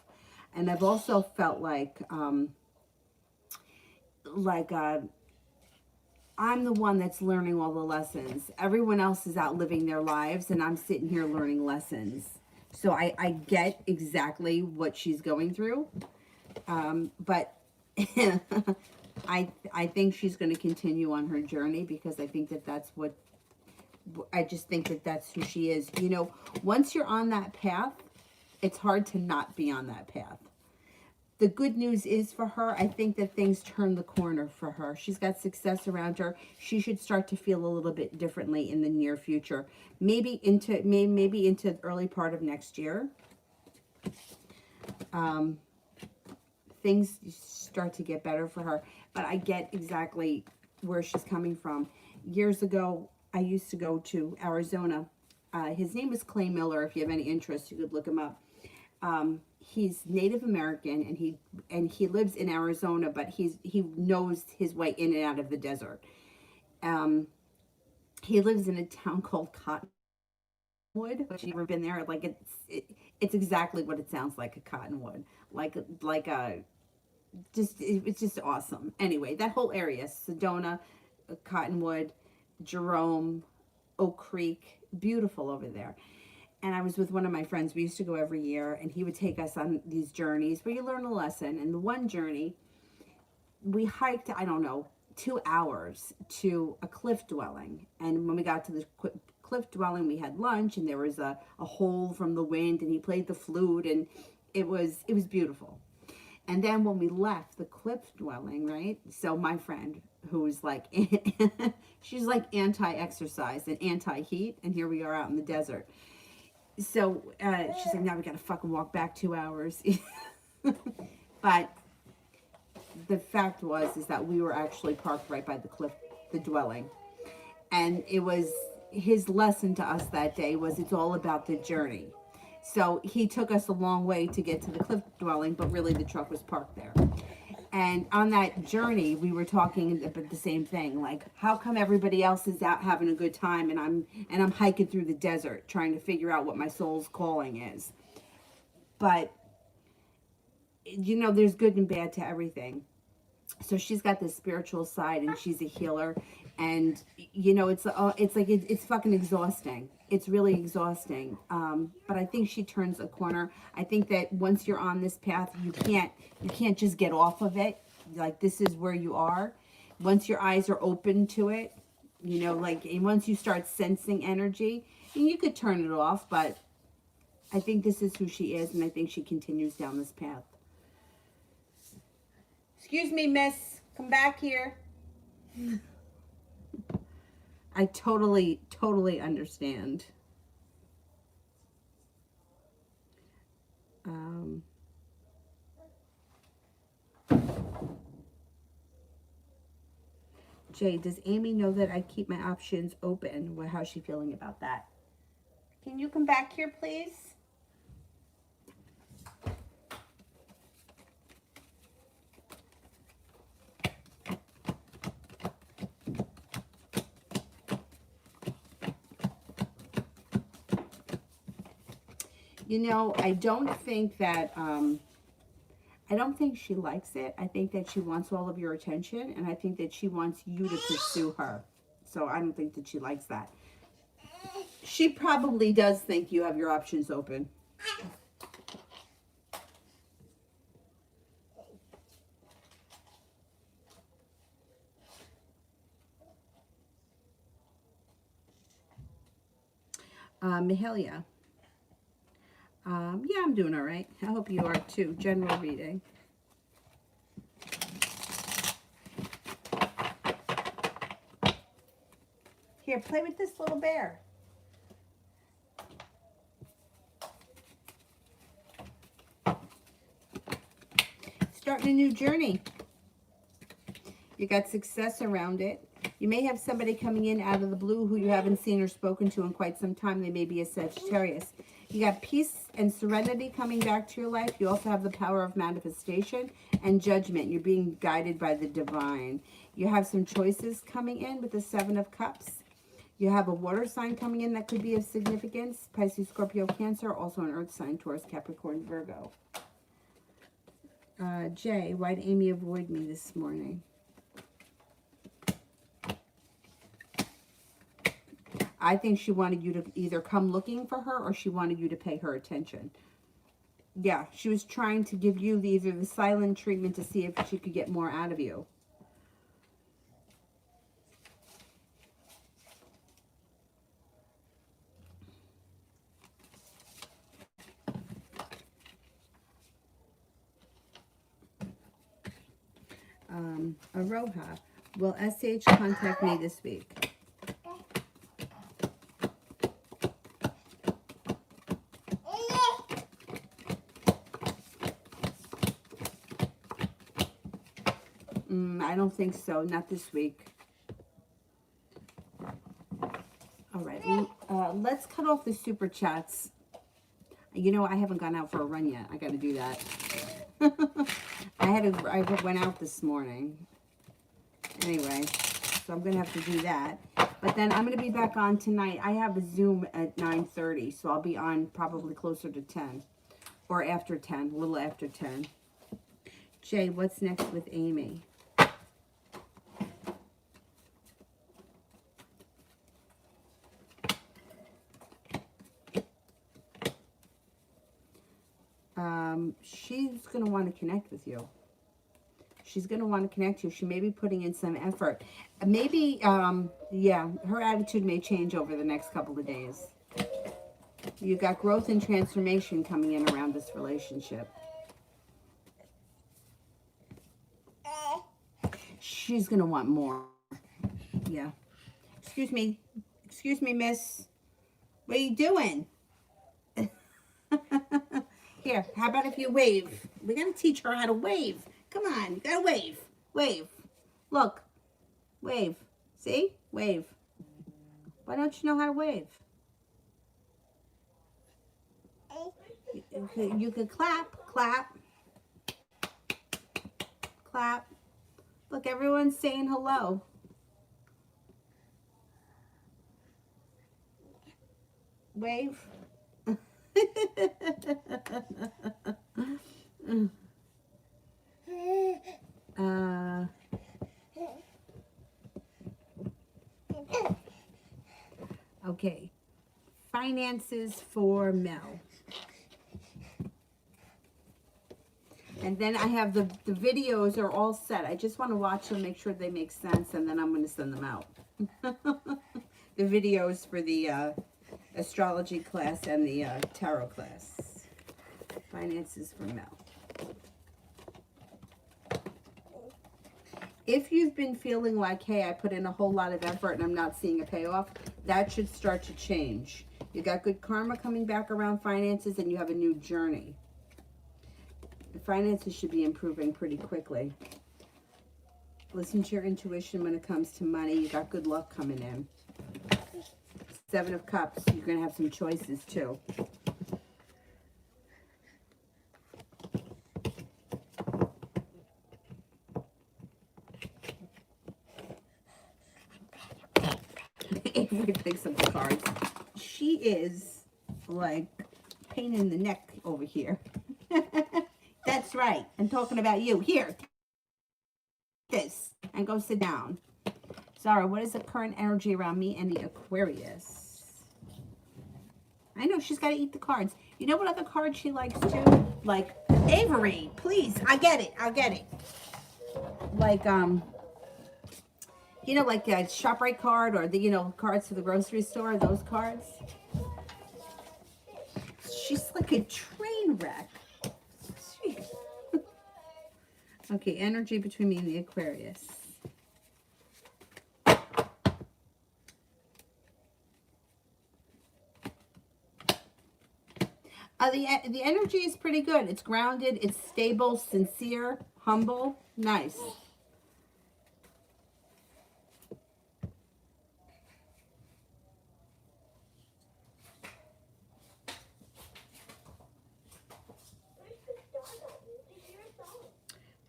And I've also felt like, like I'm the one that's learning all the lessons. Everyone else is out living their lives, and I'm sitting here learning lessons. So I get exactly what she's going through. But I think she's going to continue on her journey, because I think that that's what, I just think that that's who she is. You know, once you're on that path, it's hard to not be on that path. The good news is for her, I think that things turn the corner for her. She's got success around her. She should start to feel a little bit differently in the near future. Maybe into the early part of next year. Things start to get better for her. But I get exactly where she's coming from. Years ago, I used to go to Arizona. His name was Clay Miller. If you have any interest, you could look him up. He's Native American, and he lives in Arizona, but he knows his way in and out of the desert. He lives in a town called Cottonwood. If you've ever been there, like it's exactly what it sounds like, a cottonwood, like a it's just awesome. Anyway, that whole area, Sedona, Cottonwood, Jerome, Oak Creek, beautiful over there. And I was with one of my friends. We used to go every year, and he would take us on these journeys where you learn a lesson. And the one journey, we hiked, I don't know, 2 hours to a cliff dwelling. And when we got to the cliff dwelling, we had lunch, and there was a hole from the wind, and he played the flute, and it was beautiful. And then when we left the cliff dwelling, right? So my friend, who was like, she's like anti-exercise and anti-heat, and here we are out in the desert. So she's like, now we gotta fucking walk back 2 hours. But the fact is that we were actually parked right by the cliff, the dwelling. And it was his lesson to us that day was, it's all about the journey. So he took us a long way to get to the cliff dwelling, but really the truck was parked there. And on that journey, we were talking about the same thing. Like, how come everybody else is out having a good time, and I'm hiking through the desert trying to figure out what my soul's calling is? But you know, there's good and bad to everything. So she's got this spiritual side, and she's a healer, and you know, it's like it's fucking exhausting. It's really exhausting. But I think she turns a corner. I think that once you're on this path, you can't just get off of it. Like, this is where you are. Once your eyes are open to it, you know, like, and once you start sensing energy, and you could turn it off, but I think this is who she is, and I think she continues down this path. Excuse me, miss. Come back here. I totally understand. Jay, does Amy know that I keep my options open? Well, how's she feeling about that? Can you come back here, please? You know, I don't think she likes it. I think that she wants all of your attention, and I think that she wants you to pursue her. So I don't think that she likes that. She probably does think you have your options open. Mahalia. Yeah, I'm doing all right. I hope you are too. General reading. Here, play with this little bear. Starting a new journey. You got success around it. You may have somebody coming in out of the blue who you haven't seen or spoken to in quite some time. They may be a Sagittarius. You got peace and serenity coming back to your life. You also have the power of manifestation and judgment. You're being guided by the divine. You have some choices coming in with the Seven of Cups. You have a water sign coming in that could be of significance. Pisces, Scorpio, Cancer. Also an earth sign, Taurus, Capricorn, Virgo. Jay, why did Amy avoid me this morning? I think she wanted you to either come looking for her or she wanted you to pay her attention. Yeah, she was trying to give you either the silent treatment to see if she could get more out of you. Aroha, will SH contact me this week? I don't think so. Not this week. All right. Let's cut off the super chats. You know, I haven't gone out for a run yet. I got to do that. I went out this morning. Anyway, so I'm going to have to do that. But then I'm going to be back on tonight. I have a Zoom at 9:30, so I'll be on probably closer to 10. Or after 10, a little after 10. Jay, what's next with Amy? She's going to want to connect with you. She's going to want to connect you. She may be putting in some effort. Maybe, yeah, her attitude may change over the next couple of days. You got growth and transformation coming in around this relationship. She's going to want more. Yeah. Excuse me. Excuse me, miss. What are you doing? Here, how about if you wave? We're going to teach her how to wave. Come on, you gotta wave. Wave. Look. Wave. See? Wave. Why don't you know how to wave? You could clap. Clap. Clap. Look, everyone's saying hello. Wave. Okay. Finances for Mel. And then I have the videos are all set. I just want to watch them, make sure they make sense, and then I'm going to send them out. The videos for the astrology class and the tarot class. Finances for Mel. If you've been feeling like, hey, I put in a whole lot of effort and I'm not seeing a payoff, that should start to change. You got good karma coming back around finances and you have a new journey. The finances should be improving pretty quickly. Listen to your intuition when it comes to money. You got good luck coming in. 7 of Cups. You're going to have some choices too. Avery picks up the cards. She is like pain in the neck over here. That's right. I'm talking about you. Here. This. And go sit down. Zara, what is the current energy around me and the Aquarius? I know she's got to eat the cards. You know what other cards she likes too? Like, Avery, please. I get it. I'll get it. Like, you know, like a ShopRite card or the, you know, cards for the grocery store, those cards. She's like a train wreck. Okay, energy between me and the Aquarius. The energy is pretty good. It's grounded, it's stable, sincere, humble, nice.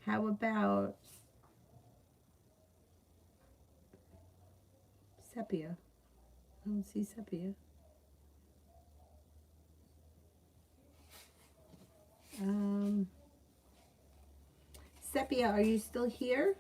How about Sepia? I don't see Sepia. Sepia, are you still here?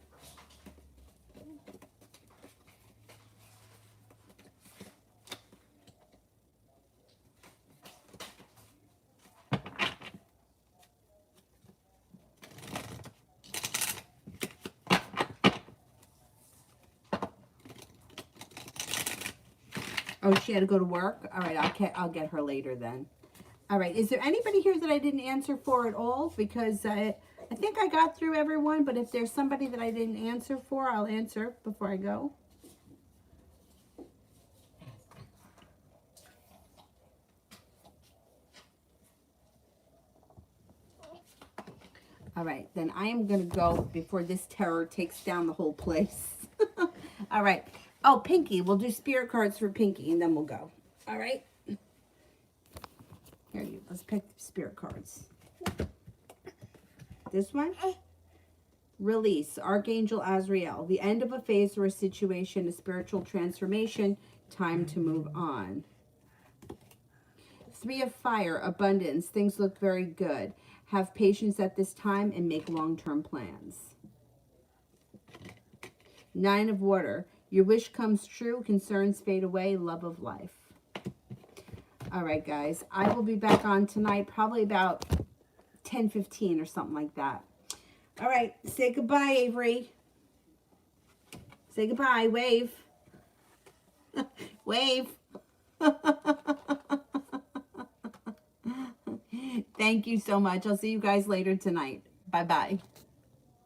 Oh, she had to go to work? All right, I'll get her later then. All right, is there anybody here that I didn't answer for at all? Because I think I got through everyone, but if there's somebody that I didn't answer for, I'll answer before I go. All right, then I am going to go before this terror takes down the whole place. All right. Oh, Pinky. We'll do spirit cards for Pinky, and then we'll go. All right? Here you. Let's pick spirit cards. This one? Release. Archangel Azrael. The end of a phase or a situation, a spiritual transformation. Time to move on. Three of Fire. Abundance. Things look very good. Have patience at this time and make long-term plans. Nine of Water. Your wish comes true. Concerns fade away. Love of life. All right, guys. I will be back on tonight, probably about 10:15 or something like that. All right. Say goodbye, Avery. Say goodbye. Wave. Wave. Thank you so much. I'll see you guys later tonight. Bye-bye.